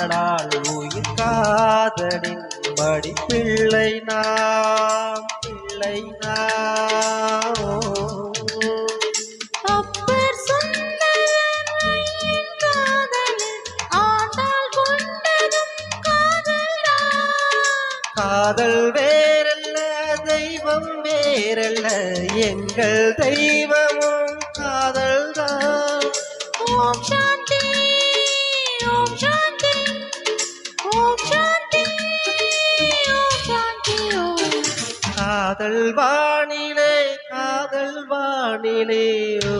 காதலால் உயிர் காதலின் படி பிள்ளை நாம் அப்பர் சொன்ன என் காதலில் ஆண்டாள் கொண்டதும் காதல் வேறல்ல தெய்வம் வேறல்ல எங்கள் தெய்வமும் காதல்தான். ஓம் சாந்தி ஓம் சாந்தி ஓம் சாந்தி ஓம் சாந்தி ஓம். காதல் வானிலே ஓ